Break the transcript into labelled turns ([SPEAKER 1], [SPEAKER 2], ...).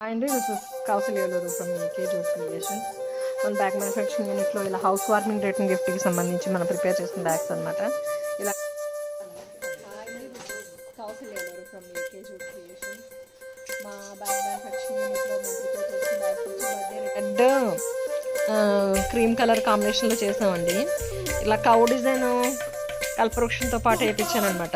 [SPEAKER 1] అండి this is కౌసల్యలూరు from కేజూస్ creations. మన bag manufacturing యూనిట్లో ఇలా హౌస్ వార్మింగ్ రిటర్న్ గిఫ్ట్కి సంబంధించి మనం ప్రిపేర్ చేసిన బ్యాగ్స్ అనమాట. ఇలా కౌసల్యలూరు ఫ్రమ్ కేజూస్ క్రియేషన్స్. మా బ్యాగ్ మ్యానుఫ్యాక్చరింగ్ యూనిట్లో మనం ప్రిపేర్ చేసిన bags birthday red cream colour కాంబినేషన్లో చేసామండి. ఇలా కౌ డిజైన్ కల్పవృక్షంతో పాటు వేయించాను అనమాట.